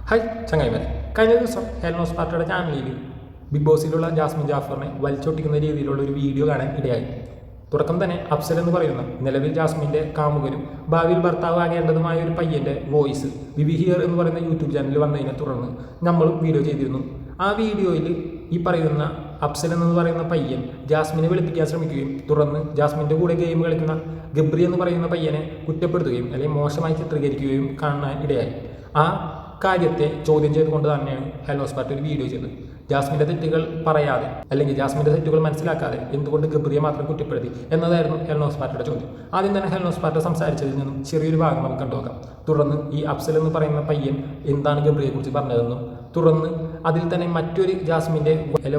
Hi ചങ്ങായിമാരെ, കഴിഞ്ഞ ദിവസം ഹെൽനോസ് പാർട്ടിയുടെ ചാനലിൽ ബിഗ് ബോസിലുള്ള ജാസ്മിൻ ജാഫറിനെ വലിച്ചൊട്ടിക്കുന്ന രീതിയിലുള്ള ഒരു വീഡിയോ കാണാൻ ഇടയായി. തുടക്കം തന്നെ അഫ്സൽ എന്ന് പറയുന്ന നിലവിൽ ജാസ്മിൻ്റെ കാമുകനും ഭാവിയിൽ ഭർത്താവ് ആകേണ്ടതുമായ ഒരു പയ്യൻ്റെ വോയിസ് വിവി ഹിയർ എന്ന് പറയുന്ന യൂട്യൂബ് ചാനലിൽ വന്നതിനെ തുടർന്ന് നമ്മളും വീഡിയോ ചെയ്തിരുന്നു. ആ വീഡിയോയിൽ ഈ പറയുന്ന അഫ്സൽ എന്ന് പറയുന്ന പയ്യൻ ജാസ്മിനെ വെളുപ്പിക്കാൻ ശ്രമിക്കുകയും തുടർന്ന് ജാസ്മിൻ്റെ കൂടെ ഗെയിം കളിക്കുന്ന ഗബ്രി എന്ന് പറയുന്ന പയ്യനെ കുറ്റപ്പെടുത്തുകയും അല്ലെങ്കിൽ മോശമായി ചിത്രീകരിക്കുകയും കാണാൻ ഇടയായി. ആ കാര്യത്തെ ചോദ്യം ചെയ്തുകൊണ്ട് തന്നെയാണ് ഹെൽനോസ് പാർട്ടി ഒരു വീഡിയോ ചെയ്തത്. ജാസ്മിൻ്റെ തെറ്റുകൾ പറയാതെ അല്ലെങ്കിൽ ജാസ്മിൻ്റെ തെറ്റുകൾ മനസ്സിലാക്കാതെ എന്തുകൊണ്ട് ഗബ്രിയെ മാത്രം കുറ്റപ്പെടുത്തി എന്നതായിരുന്നു ഹെൽനോസ് പാർട്ടിയുടെ ചോദ്യം. ആദ്യം തന്നെ ഹെൽനോസ് പാർട്ടി സംസാരിച്ചതിൽ നിന്നും ചെറിയൊരു ഭാഗം നമുക്ക് കണ്ടുനോക്കാം. തുടർന്ന് ഈ അഫ്സൽ എന്ന് പറയുന്ന പയ്യൻ എന്താണ് ഗബ്രിയെക്കുറിച്ച് പറഞ്ഞതെന്നും തുടർന്ന് അതിൽ തന്നെ മറ്റൊരു ജാസ്മിൻ്റെ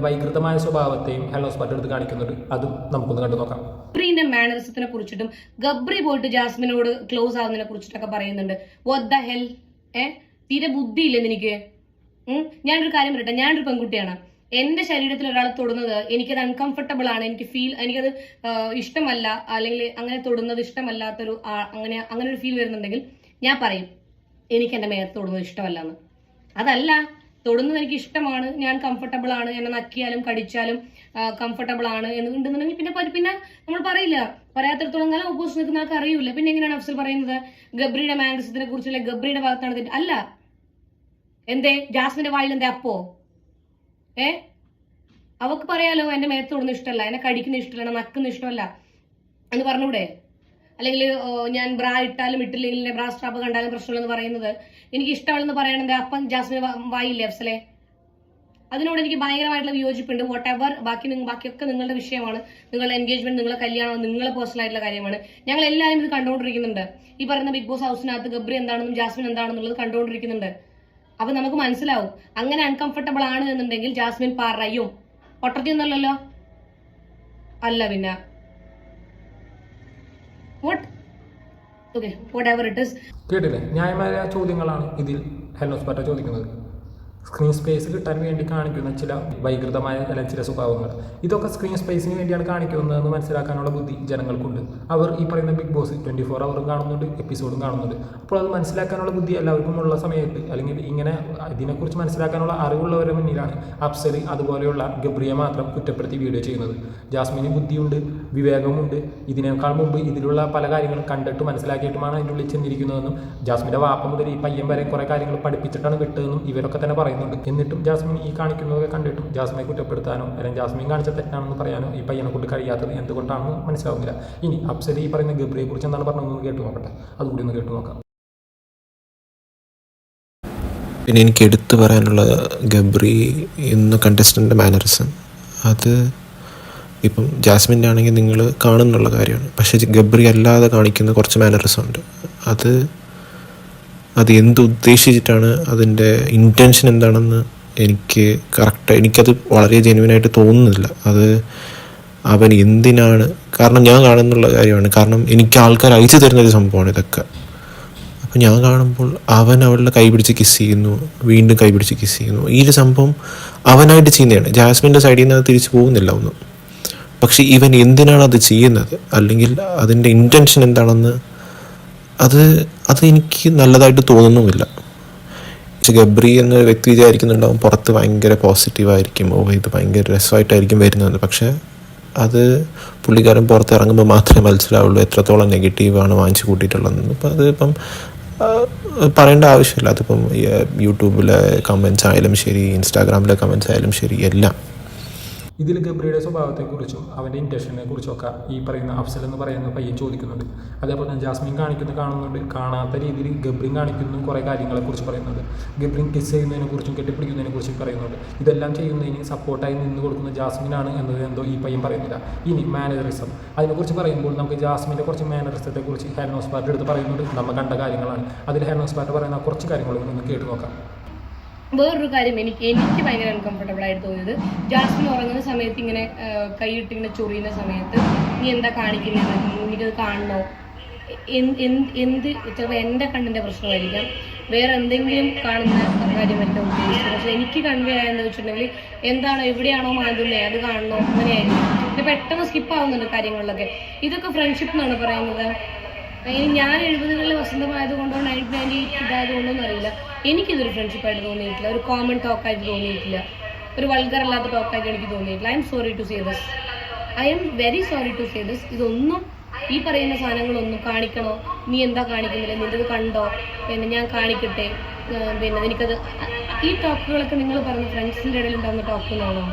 വൈകൃതമായ സ്വഭാവത്തെയും ഹെൽനോസ് പാർട്ടി എടുത്ത് കാണിക്കുന്നുണ്ട്. അതും നമുക്കൊന്ന് കണ്ടു നോക്കാം. ഗബ്രീന്റെ മാനറിസത്തിനെ കുറിച്ചിട്ടും ഗബ്രി പോയിട്ട് ജാസ്മിനോട് ക്ലോസ് ആവുന്നതിനെ കുറിച്ചിട്ടൊക്കെ പറയുന്നുണ്ട്. What the hell? തീരെ ബുദ്ധിയില്ലെന്ന് എനിക്ക്. ഞാനൊരു കാര്യം പറയട്ടെ, ഞാനൊരു പെൺകുട്ടിയാണ്. എന്റെ ശരീരത്തിൽ ഒരാൾ തൊടുന്നത് എനിക്കത് അൺകംഫർട്ടബിൾ ആണ്, എനിക്കത് ഇഷ്ടമല്ല, അല്ലെങ്കിൽ അങ്ങനെ തൊടുന്നത് ഇഷ്ടമല്ലാത്തൊരു അങ്ങനെ ഒരു ഫീൽ വരുന്നുണ്ടെങ്കിൽ ഞാൻ പറയും എനിക്ക് എന്റെ മേത്ത് തൊടുന്നത് ഇഷ്ടമല്ല എന്ന്. അതല്ല, തൊടുന്നത് എനിക്ക് ഇഷ്ടമാണ്, ഞാൻ കംഫർട്ടബിൾ ആണ്, എന്നെ നക്കിയാലും കടിച്ചാലും കംഫർട്ടബിൾ ആണ് എന്നുണ്ടെന്നുണ്ടെങ്കിൽ പിന്നെ നമ്മൾ പറയില്ല. പറയാത്തിടത്തോളം കാലം ഓപ്പോസിറ്റ് നിൽക്കുന്ന ആൾക്ക് അറിയില്ല. പിന്നെ എങ്ങനെയാണ് അഫ്സൽ പറയുന്നത് ഗബ്രിയുടെ മാനറിസത്തിനെ കുറിച്ച്, അല്ലെങ്കിൽ ഗബ്രിയുടെ ഭാഗത്താണ് തെറ്റ്? അല്ല, എന്തേ ജാസ്മിന്റെ വായിൽ എന്തേ അപ്പോ? അവക്ക് പറയാലോ എന്റെ മേത്ത് തൊടുന്ന ഇഷ്ടമല്ല, എന്നെ കടിക്കുന്ന ഇഷ്ടമല്ല, നക്കുന്ന ഇഷ്ടമല്ല എന്ന് പറഞ്ഞൂടെ? അല്ലെങ്കിൽ ഞാൻ ബ്രാ ഇട്ടാലും ഇട്ടില്ലെങ്കിൽ ബ്രാ സ്ട്രാപ്പ് കണ്ടാലും പ്രശ്നമില്ലെന്ന് പറയുന്നത് എനിക്ക് ഇഷ്ടമല്ലെന്ന് പറയണത് അപ്പം ജാസ്മിന് വായില്ലേ അഫ്സലെ? അതിനോട് എനിക്ക് ഭയങ്കരമായിട്ടുള്ള വിയോജിപ്പുണ്ട്. വോട്ടെവർ ബാക്കിയൊക്കെ നിങ്ങളുടെ വിഷയമാണ്, നിങ്ങളുടെ എൻഗേജ്മെന്റ്, നിങ്ങളുടെ കല്യാണം നിങ്ങളുടെ പേഴ്സണൽ ആയിട്ടുള്ള കാര്യമാണ്. ഞങ്ങൾ എല്ലാവരും ഇത് കണ്ടുകൊണ്ടിരിക്കുന്നുണ്ട്. ഈ പറയുന്ന ബിഗ് ബോസ് ഹൗസിനകത്ത് ഗബ്രി എന്താണെന്നും ജാസ്മിൻ എന്താണെന്നുള്ളത് കണ്ടുകൊണ്ടിരിക്കുന്നുണ്ട്. അപ്പൊ നമുക്ക് മനസ്സിലാവും. അങ്ങനെ അൺകംഫർട്ടബിൾ ആണ് എന്നുണ്ടെങ്കിൽ ജാസ്മിൻ പറയും. ഒട്ടത്തിയൊന്നല്ലോ അല്ല, പിന്നെ കേട്ടില്ലേ? ന്യായമായ ചോദ്യങ്ങളാണ് ഇതിൽ ഹെൽനോസ് പാർട്ടി ചോദിക്കുന്നത്. സ്ക്രീൻ സ്പേസ് കിട്ടാൻ വേണ്ടി കാണിക്കുന്ന ചില വൈകൃതമായ ചില സ്വഭാവങ്ങൾ, ഇതൊക്കെ സ്ക്രീൻ സ്പേസിന് വേണ്ടിയാണ് കാണിക്കുന്നതെന്ന് മനസ്സിലാക്കാനുള്ള ബുദ്ധി ജനങ്ങൾക്കുണ്ട്. അവർ ഈ പറയുന്ന ബിഗ് ബോസ് 24 അവറും കാണുന്നുണ്ട്, എപ്പിസോഡും കാണുന്നുണ്ട്. അപ്പോൾ അത് മനസ്സിലാക്കാനുള്ള ബുദ്ധി എല്ലാവർക്കും ഉള്ള സമയത്ത്, അല്ലെങ്കിൽ ഇങ്ങനെ ഇതിനെക്കുറിച്ച് മനസ്സിലാക്കാനുള്ള അറിവുള്ളവരുടെ മുന്നിലാണ് അഫ്സൽ അതുപോലെയുള്ള ഗബ്രിയെ മാത്രം കുറ്റപ്പെടുത്തി വീഡിയോ ചെയ്യുന്നത്. ജാസ്മിന് ബുദ്ധിയുണ്ട്, വിവേകമുണ്ട്. ഇതിനേക്കാൾ മുമ്പ് ഇതിലുള്ള പല കാര്യങ്ങളും കണ്ടിട്ട് മനസ്സിലാക്കിയിട്ടുമാണ് അതിൻ്റെ ഉള്ളിൽ ചെന്നിരിക്കുന്നതെന്നും ജാസ്മിൻ്റെ വാപ്പ മുതൽ ഈ പയ്യൻ വരെ കുറേ കാര്യങ്ങൾ പഠിപ്പിച്ചിട്ടാണ് വിട്ടതെന്നും ഇവരൊക്കെ തന്നെ പറയുന്നു. എന്നിട്ടും ജാസ്മിൻ ഈ കാണിക്കുന്നതൊക്കെ കണ്ടിട്ടും ജാസ്മിനെ കുറ്റപ്പെടുത്താനോ അല്ലെങ്കിൽ ജാസ്മിൻ കാണിച്ച തെറ്റാണെന്ന് പറയാനോ ഈ പയ്യനെ കൊണ്ട് കഴിയാത്തത് എന്തുകൊണ്ടാണെന്ന് മനസ്സിലാവുന്നില്ല. ഇനി അഫ്സൽ ഈ പറയുന്ന ഗബ്രിയെ കുറിച്ച് എന്താണ് പറഞ്ഞതെന്ന് കേട്ടു നോക്കട്ടെ, അതുകൂടി ഒന്ന് കേട്ടു നോക്കാം. പിന്നെ എനിക്ക് എടുത്തു പറയാനുള്ള ഗബ്രി എന്ന കണ്ടസ്റ്റൻ്റ് മാനറിസം, അത് ഇപ്പം ജാസ്മിൻ്റെ ആണെങ്കിൽ നിങ്ങൾ കാണുന്നുള്ള കാര്യമാണ്. പക്ഷേ ഗബ്രി അല്ലാതെ കാണിക്കുന്ന കുറച്ച് മാനറിസം ഉണ്ട്. അത് എന്തുദ്ദേശിച്ചിട്ടാണ്, അതിൻ്റെ ഇൻറ്റൻഷൻ എന്താണെന്ന് എനിക്കത് വളരെ ജെന്യുവനായിട്ട് തോന്നുന്നില്ല. അത് അവൻ എന്തിനാണ്, കാരണം ഞാൻ കാണുന്നുള്ള കാര്യമാണ്. കാരണം എനിക്ക് ആൾക്കാർ അയച്ചു തരുന്നൊരു സംഭവമാണ് ഇതൊക്കെ. അപ്പോൾ ഞാൻ കാണുമ്പോൾ അവൻ അവളുടെ കൈ പിടിച്ച് കിസ് ചെയ്യുന്നു, വീണ്ടും കൈ പിടിച്ച് കിസ് ചെയ്യുന്നു. ഈ ഒരു സംഭവം അവനായിട്ട് ചെയ്യുന്നതാണ്. ജാസ്മിൻ്റെ സൈഡിൽ നിന്ന് അത് തിരിച്ചു പോകുന്നില്ല ഒന്നും. പക്ഷെ ഇവൻ എന്തിനാണ് അത് ചെയ്യുന്നത്, അല്ലെങ്കിൽ അതിൻ്റെ ഇൻറ്റൻഷൻ എന്താണെന്ന് അത് എനിക്ക് നല്ലതായിട്ട് തോന്നുന്നുമില്ല. ഗബ്രി എന്ന വ്യക്തി വിചാരിക്കുന്നുണ്ടാവും പുറത്ത് ഭയങ്കര പോസിറ്റീവായിരിക്കും, ഇത് ഭയങ്കര രസമായിട്ടായിരിക്കും വരുന്നത്. പക്ഷേ അത് പുള്ളിക്കാരൻ പുറത്ത് ഇറങ്ങുമ്പോൾ മാത്രമേ മനസ്സിലാവുള്ളൂ എത്രത്തോളം നെഗറ്റീവാണ് വാങ്ങിച്ചു കൂട്ടിയിട്ടുള്ളതെന്ന്. അപ്പം അതിപ്പം പറയേണ്ട ആവശ്യമില്ല. അതിപ്പം യൂട്യൂബിലെ കമൻറ്റ്സ് ആയാലും ശരി, ഇൻസ്റ്റാഗ്രാമിലെ കമൻറ്റ്സ് ആയാലും ശരി, എല്ലാം ഇതിൽ ഗബ്രിയുടെ സ്വഭാവത്തെക്കുറിച്ചും അവൻ്റെ ഇൻറ്റൻഷനെ കുറിച്ചൊക്കെ ഈ പറയുന്ന അഫ്സൽ എന്ന് പറയുന്ന പയ്യൻ ചോദിക്കുന്നുണ്ട്. അതേപോലെ തന്നെ ജാസ്മിൻ കാണുന്നുണ്ട്. കാണാത്ത രീതിയിൽ ഗബ്രിൻ കാണിക്കുന്ന കുറേ കാര്യങ്ങളെക്കുറിച്ച് പറയുന്നുണ്ട്. ഗബ്രിൻ കിസ് ചെയ്യുന്നതിനെക്കുറിച്ചും കെട്ടിപ്പിടിക്കുന്നതിനെക്കുറിച്ചും പറയുന്നുണ്ട്. ഇതെല്ലാം ചെയ്യുന്നതിന് സപ്പോർട്ടായി നിന്ന് കൊടുക്കുന്ന ജാസ്മിനാണ് എന്നത് എന്തോ ഈ പയ്യൻ പറയുന്നില്ല. ഇനി മാനറിസം, അതിനെക്കുറിച്ച് പറയുമ്പോൾ നമുക്ക് ജാസ്മിൻ്റെ കുറച്ച് മാനറിസത്തെക്കുറിച്ച് ഹെൽനോസ് പാർട്ടി എടുത്ത് പറയുന്നുണ്ട്. നമ്മൾ കണ്ട കാര്യങ്ങളാണ്. അതിൽ ഹെൽനോസ് പാർട്ടി പറയുന്ന കുറച്ച് കാര്യങ്ങളും ഒന്ന് കേട്ട് നോക്കാം. വേറൊരു കാര്യം എനിക്ക് ഭയങ്കര അൺകംഫർട്ടബിൾ ആയിട്ട് തോന്നിയത്, ജാസ്മിൻ ഉറങ്ങുന്ന സമയത്ത് ഇങ്ങനെ കൈയിട്ടിങ്ങനെ ചൊറിയുന്ന സമയത്ത് നീ എന്താ കാണിക്കുന്നത്, എനിക്കത് കാണണോ, ചിലപ്പോൾ എൻ്റെ കണ്ണിൻ്റെ പ്രശ്നമായിരിക്കാം, വേറെ എന്തെങ്കിലും കാണുന്ന കാര്യമായിരിക്കും ഉദ്ദേശിച്ചത്. പക്ഷെ എനിക്ക് കൺവേ ആയെന്ന് വെച്ചിട്ടുണ്ടെങ്കിൽ എന്താണോ എവിടെയാണോ മാതുന്നത് അത് കാണണോ, അങ്ങനെയായിരിക്കും. ഇത് പെട്ടെന്ന് സ്കിപ്പാവുന്നുണ്ട് കാര്യങ്ങളിലൊക്കെ. ഇതൊക്കെ ഫ്രണ്ട്ഷിപ്പ് എന്നാണ് പറയുന്നത്. ഞാൻ 70കളിൽ വസന്തമായത് കൊണ്ടോ 1998 ഇതായത് കൊണ്ടോന്നും അറിയില്ല. എനിക്കിതൊരു ഫ്രണ്ട്ഷിപ്പായിട്ട് തോന്നിയിട്ടില്ല, ഒരു കോമൺ ടോക്കായിട്ട് തോന്നിയിട്ടില്ല, ഒരു വൾഗർ അല്ലാത്ത ടോക്കായിട്ട് എനിക്ക് തോന്നിയിട്ടില്ല. I'm sorry to say this, I'm very sorry to say this. ഇതൊന്നും ഈ പറയുന്ന സാധനങ്ങളൊന്നും കാണിക്കണോ, നീ എന്താ കാണിക്കുന്നില്ല, നിൻ്റെത് കണ്ടോ, പിന്നെ ഞാൻ കാണിക്കട്ടെ, പിന്നെ എനിക്കത്, ഈ ടോക്കുകളൊക്കെ നിങ്ങൾ പറഞ്ഞ ഫ്രണ്ട്സിൻ്റെ ഇടയിൽ ഉണ്ടാകുന്ന ടോക്കുകളാണോ?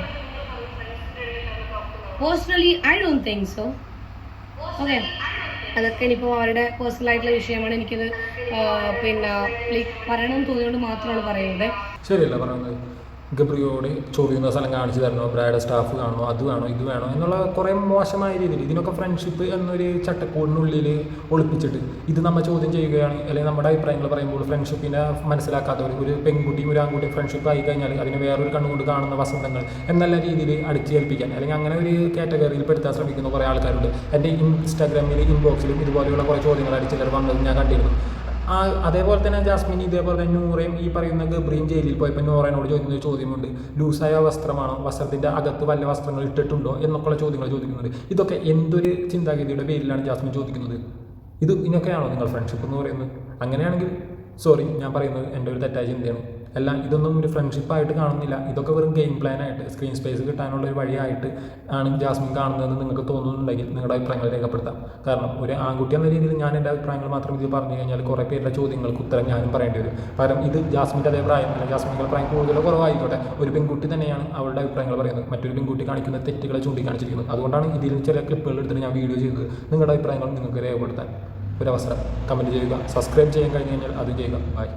Personally I don't think so. Okay, അതൊക്കെ ഇനിയിപ്പോൾ അവരുടെ പേഴ്സണൽ ആയിട്ടുള്ള വിഷയമാണ്. എനിക്കത് പിന്നെ ലൈക്ക് പറയണമെന്ന് തോന്നിയോണ്ട് മാത്രമാണ് പറയുന്നത്. ശരിയല്ല പറയുന്നത്. ഗബ്രിയോട് ചോദിക്കുന്ന സ്ഥലം കാണിച്ചു തരണോ, ബ്രാഡ് സ്റ്റാഫ് കാണണോ, അത് വേണോ ഇത് വേണോ എന്നുള്ള കുറേ മോശമായ രീതിയിൽ ഇതിനൊക്കെ ഫ്രണ്ട്ഷിപ്പ് എന്നൊരു ചട്ടക്കൂടിനുള്ളിൽ ഒളിപ്പിച്ചിട്ട് ഇത് നമ്മൾ ചോദ്യം ചെയ്യുകയാണ്, അല്ലെങ്കിൽ നമ്മുടെ അഭിപ്രായങ്ങൾ പറയുമ്പോൾ ഫ്രണ്ട്ഷിപ്പിനെ മനസ്സിലാക്കാത്തവർ, ഒരു പെൺകുട്ടിയും ഒരു ആൺകുട്ടിയും ഫ്രണ്ട്ഷിപ്പ് ആയി കഴിഞ്ഞാൽ അതിന് വേറൊരു കണ്ണുകൊണ്ട് കാണുന്ന വസന്തങ്ങൾ എന്നുള്ള രീതിയിൽ അടിച്ചേൽപ്പിക്കാൻ, അല്ലെങ്കിൽ അങ്ങനെ ഒരു കാറ്റഗറിയിൽ പെടുത്താൻ ശ്രമിക്കുന്ന കുറേ ആൾക്കാരുണ്ട്. എൻ്റെ ഇൻസ്റ്റാഗ്രാമിൽ ഇൻബോക്സിലും ഇതുപോലെയുള്ള കുറേ ചോദ്യങ്ങൾ അടിച്ചിട്ട് വന്നത് ഞാൻ കണ്ടിരുന്നു. അതേപോലെ തന്നെ ജാസ്മിൻ, ഇതേപോലെ തന്നെ നൂറയും ഈ പറയുന്ന ഗബ്രിയും ജയിലിൽ പോയപ്പോൾ നൂറേനോട് ചോദിക്കുന്ന ഒരു ചോദ്യമുണ്ട്, ലൂസായ വസ്ത്രമാണോ, വസ്ത്രത്തിൻ്റെ അകത്ത് വല്ല വസ്ത്രങ്ങൾ ഇട്ടിട്ടുണ്ടോ എന്നൊക്കെയുള്ള ചോദ്യങ്ങൾ ചോദിക്കുന്നുണ്ട്. ഇതൊക്കെ എന്തൊരു ചിന്താഗതിയുടെ പേരിലാണ് ജാസ്മിൻ ചോദിക്കുന്നത്? ഇതിനൊക്കെയാണോ നിങ്ങൾ ഫ്രണ്ട്ഷിപ്പ് എന്ന് പറയുന്നത്? അങ്ങനെയാണെങ്കിൽ സോറി, ഞാൻ പറയുന്നത് എൻ്റെ ഒരു തെറ്റായ ചിന്തയാണ്. എല്ലാം ഇതൊന്നും ഒരു ഫ്രണ്ട്ഷിപ്പായിട്ട് കാണുന്നില്ല, ഇതൊക്കെ വെറും ഗെയിം പ്ലാനായിട്ട് സ്ക്രീൻ സ്പേസ് കിട്ടാനുള്ള ഒരു വഴിയായിട്ട് ആണ് ജാസ്മിൻ കാണുന്നതെന്ന് നിങ്ങൾക്ക് തോന്നുന്നുണ്ടെങ്കിൽ നിങ്ങളുടെ അഭിപ്രായങ്ങൾ രേഖപ്പെടുത്താം. കാരണം ഒരു ആൺകുട്ടി എന്ന രീതിയിൽ ഞാൻ എൻ്റെ അഭിപ്രായങ്ങൾ മാത്രം ഇത് പറഞ്ഞു കഴിഞ്ഞാൽ കുറേ പേരുടെ ചോദ്യങ്ങൾക്ക് ഉത്തരം ഞാനും പറയേണ്ടി വരും. കാരണം ഇത് ജാസ്മിൻ്റെ അതേ പ്രായം, അല്ലെങ്കിൽ ജാസ്മിൻ്റെ പ്രായം കൂടുതലോ കുറവായിക്കോട്ടെ, ഒരു പെൺകുട്ടി തന്നെയാണ് അവളുടെ അഭിപ്രായങ്ങൾ പറയുന്നത്, മറ്റൊരു പെൺകുട്ടി കാണിക്കുന്ന തെറ്റുകളെ ചൂണ്ടിക്കാണിച്ചിരിക്കുന്നത്. അതുകൊണ്ടാണ് ഇതിൽ ചില ക്ലിപ്പുകൾ എടുത്തിട്ട് ഞാൻ വീഡിയോ ചെയ്തത്. നിങ്ങളുടെ അഭിപ്രായങ്ങൾ നിങ്ങൾക്ക് രേഖപ്പെടുത്താൻ ഒരവസരം കമൻറ്റ് ചെയ്യുക, സബ്സ്ക്രൈബ് ചെയ്യാൻ കഴിഞ്ഞ് കഴിഞ്ഞാൽ അത് ചെയ്യുക. ബൈ.